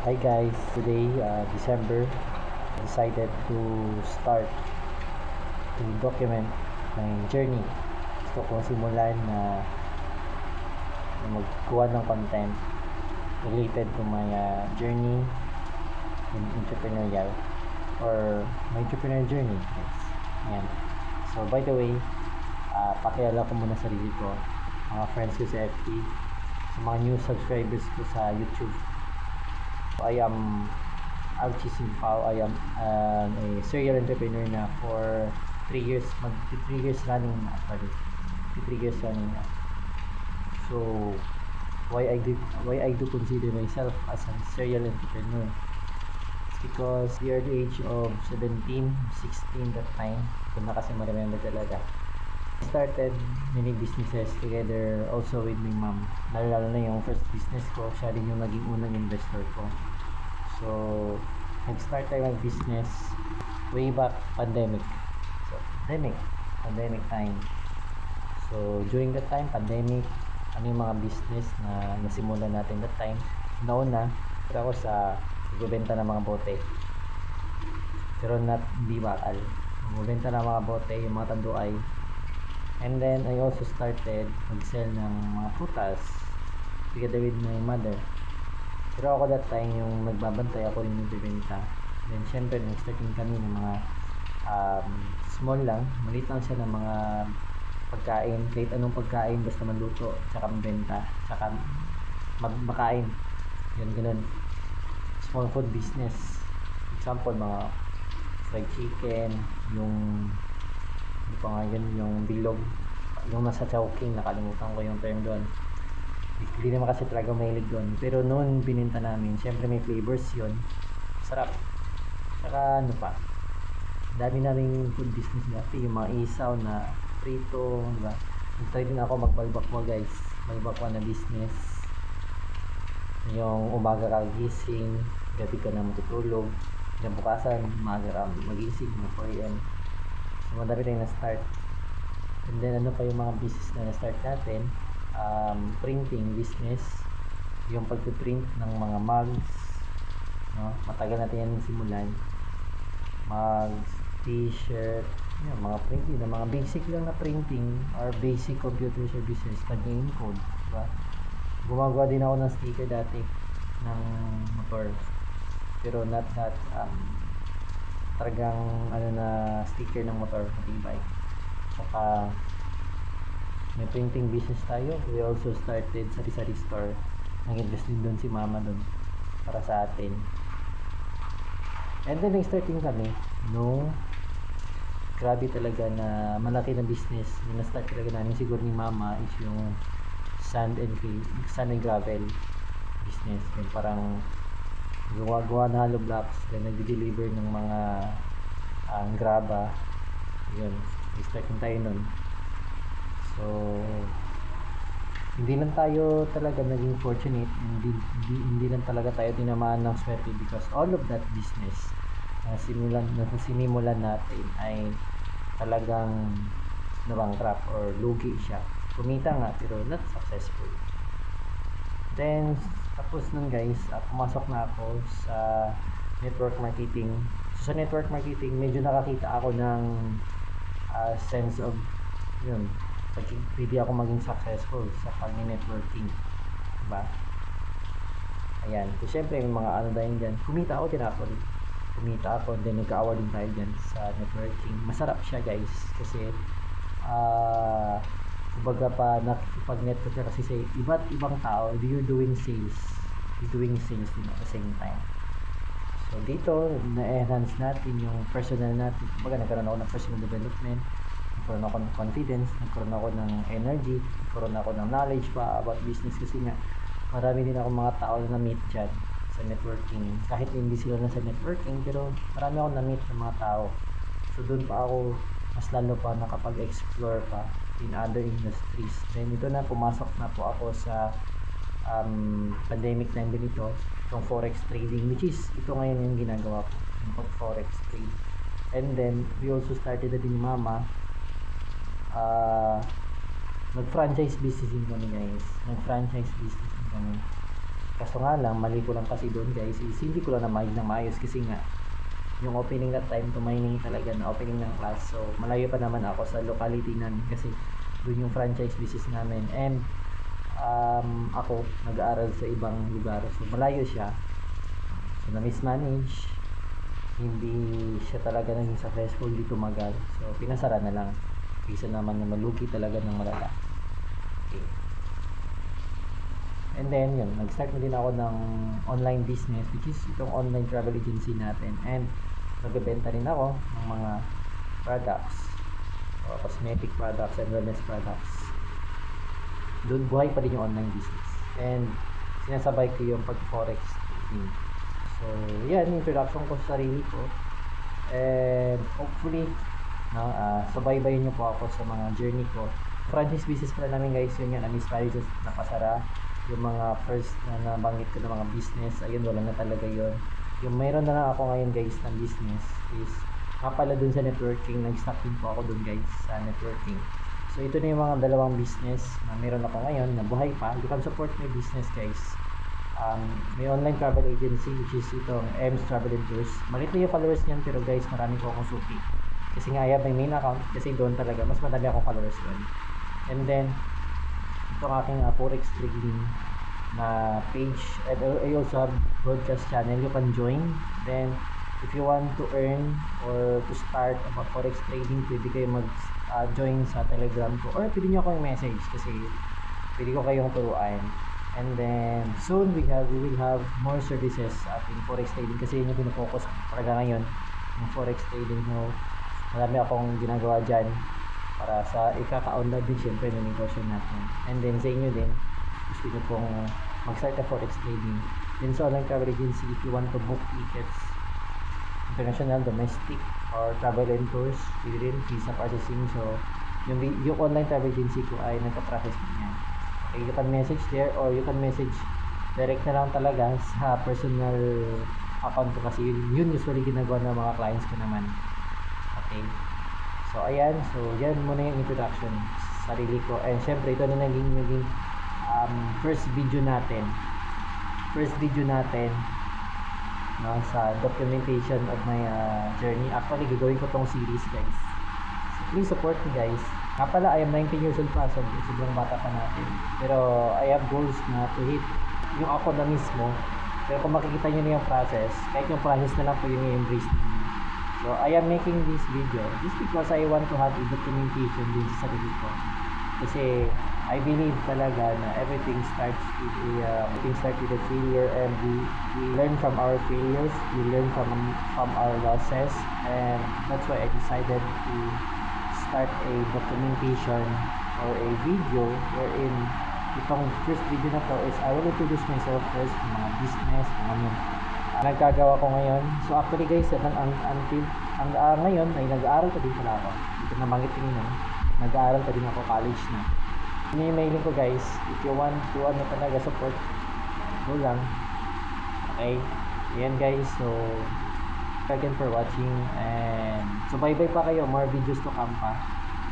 Hi guys, today December, decided to start to document my journey. Gusto kong simulan na magkuha ng content related to my journey in entrepreneurial or my entrepreneurial journey. Yes. Ayan. So by the way, pakilala ko muna sarili ko, mga friends ko sa FB, sa mga new subscribers ko sa YouTube. I am Alchi Simpao. I am a serial entrepreneur na for 3 years, 3 years running na actually. 3 years running na. So why I do consider myself as a serial entrepreneur? It's because the early age of 17, 16 that time, kung na kasi ma-remember talaga. I started many businesses together also with my mom. Lalo na yung first business ko, siya rin yung naging unang investor ko. So, nag-start tayo mag-business way back pandemic. So, pandemic time. So, during that time, pandemic, ano yung mga business na nasimulan natin that time? Nauna, pero ako sa nagbebenta ng mga bote. Pero hindi bakal. Nagbebenta ng mga bote, yung mga tanduay. And then, I also started mag-sell ng mga prutas together with my mother. Pero ako that time, yung nagbabantay, ako rin nagbebenta. Then, syempre, nag-starting kami ng mga small lang, maliit lang siya ng mga pagkain, kahit anong pagkain, basta maluto, tsaka mabenta, tsaka makain. Yun, ganun. Small food business. Example, mga fried chicken, yung hindi pa nga yun, yung bilog, yung nasa Chowking, nakalimutan ko yung term doon. Hindi naman kasi talaga mahilig doon. Pero noon bininta namin, syempre may flavors yun. Sarap. Saka ano pa, dami naming food business dati. Yung mga isaw na prito, diba? Nag-try din ako magbalbakwa guys. Balbakwa na business. Yung umaga ka gising, gabi ka na matutulog. Yung bukasan, umaga ka magising, mga 4 AM. So madami tayong na-start. And then ano pa yung mga business na na-start natin? Printing business, yung pagpiprint ng mga mugs, no? Matagal natin yan simulan. Mugs, t-shirt, yung mga printing, mga basic lang na printing or basic computer services, nag-game code, diba? Gumagawa din ako ng sticker dati ng motor, pero not that talagang ano na sticker ng motor, matibay. Saka may printing business tayo. We also started sari-sari store. Nag-invest din doon si mama doon para sa atin. And then nag-starting kami no, grabe talaga na malaki na business. Yung na-start talaga namin siguro ni mama is yung sand and gravel business. Yung parang gawa na hollow blocks, then nag-deliver ng mga graba. Yun, nag-starting tayo nun. So, hindi lang tayo talaga naging fortunate, hindi lang talaga tayo tinamaan ng swerte because all of that business na sinimulan natin ay talagang nabankrupt or lugi siya. Kumita nga pero not successful. Then, tapos nun guys, pumasok na ako sa network marketing. So, sa network marketing, medyo nakakita ako ng sense of yun, pwede ako maging successful sa pag-networking, diba? Ayan, so syempre may mga ano dahil dyan, kumita ako, then nagka-award din tayo dyan sa networking. Masarap siya guys, kasi kumbaga pa nakikipag-network ka kasi sa iba't ibang tao, you're doing sales din at the same time. So dito, na-enhance natin yung personal natin, kumbaga nagkaroon ako ng personal development, nagkaroon ako ng confidence, nagkaroon ako ng energy, nagkaroon ako ng knowledge pa about business kasi nga marami din ako mga tao na na-meet dyan sa networking. Kahit hindi sila na sa networking, pero marami ako na-meet ng mga tao. So doon pa ako mas lalo pa nakapag-explore pa in other industries. Then ito na, pumasok na po ako sa pandemic time din ito, itong forex trading, which is ito ngayon yung ginagawa ko, yung forex trade. And then we also started na din ni mama, nag-franchise business din kami guys. Nag-franchise business din kami. Kaso nga lang, mali ko lang kasi doon guys, is hindi ko lang na-manage ng maayos kasi nga yung opening that time to mining talaga na opening ng class. So malayo pa naman ako sa locality namin kasi doon yung franchise business namin. And ako nag-aaral sa ibang lugar. So malayo siya. So na-mismanage. Hindi siya talaga naging successful dito tumagal. So pinasara na lang. Kaysa naman na malugi talaga ng malala. Okay. And then yun, nag-start na din ako ng online business which is itong online travel agency natin. And nagbebenta rin ako ng mga products, cosmetic products and wellness products. Doon buhay pa din yung online business. And sinasabay ko yung pag-forex trading. So, yan, introduction ko sa sarili ko. And hopefully, no, subaybayin nyo po ako sa mga journey ko. Franchise business pala namin guys, yun yan, na-miss marriages na pasara. Yung mga first na nabanggit ko ng mga business, ayun, wala na talaga yun. Yung mayroon na lang ako ngayon guys ng business is nga pala dun sa networking, nag-stop din po ako dun guys sa networking. So ito na yung mga dalawang business na meron ako ngayon na buhay pa. You can support my business guys. May online travel agency which is itong M's Travel and Tours. Malit na yung followers niyan pero guys marami po akong suki. Kasi nga I have my main account kasi doon talaga mas madami akong followers doon. And then itong aking forex trading na page, and I also have broadcast channel, you can join. Then if you want to earn or to start about forex trading, pwede kayo mag join sa Telegram ko or pwede nyo akong message kasi pwede ko kayong turuan. And then soon we will have more services in forex trading kasi yun yung pinofocus talaga ngayon yung forex trading. No, marami akong ginagawa dyan para sa ikaka-online din syempre ng negosyo natin. And then sa inyo din gusto ko pong mag-start na forex trading. Then sa online travel agency, if you want to book tickets, international, domestic, or travel and tours, pwede rin visa processing. So yung online travel agency ko ay nagka-process niya. Okay, you can message there or you can message direct na lang talaga sa personal account ko kasi yun usually ginagawa ng mga clients ko naman. Okay, so ayan, so yan muna yung introduction sa sarili ko. And syempre ito na naging first video natin no, sa documentation of my journey. Actually gagawin ko tong series guys, so please support me guys. Nga pala, I am 19 years old pa, so sobrang bata pa natin, pero I have goals na to hit yung ako na mismo. Pero kung makikita nyo na yung process, kahit yung process na lang po yung i-embrace ninyo. So I am making this video just because I want to have a documentation din sa sarili ko. Kasi I believe talaga na everything starts with a failure, and we learn from our failures, we learn from our losses, and that's why I decided to start a documentation or a video wherein itong first video na to is I will introduce myself first, mga business, mga nagkagawa ko ngayon. So actually guys, ngayon ay nag-aaral pa din pala ako. Dito na banggit nyo, nag-aaral pa din ako, college na. Ini-mailing ko guys, if you want to talaga support, go lang. Okay, ayan guys, so again for watching, and so bye bye pa kayo, more videos to come pa.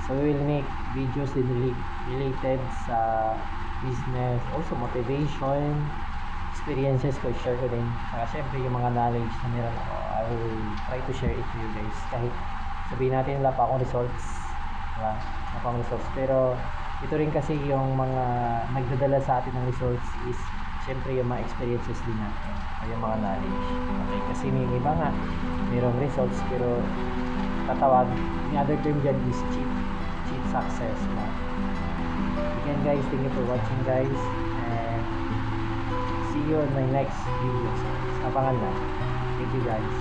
So we will make videos related sa business, also motivation, experiences ko, share ko din. Saka syempre yung mga knowledge na meron ako, I will try to share it to you guys. Kahit sabihin natin wala pa akong results, diba? Wala pa akong results, pero ito rin kasi yung mga nagdadala sa atin ng results is syempre yung mga experiences din natin o yung mga knowledge. Okay, kasi may iba nga mayroong results pero tatawag, yung other term dyan is cheap success. Again guys, thank you for watching guys, and see you on my next videos. Abangan lang. Thank you guys.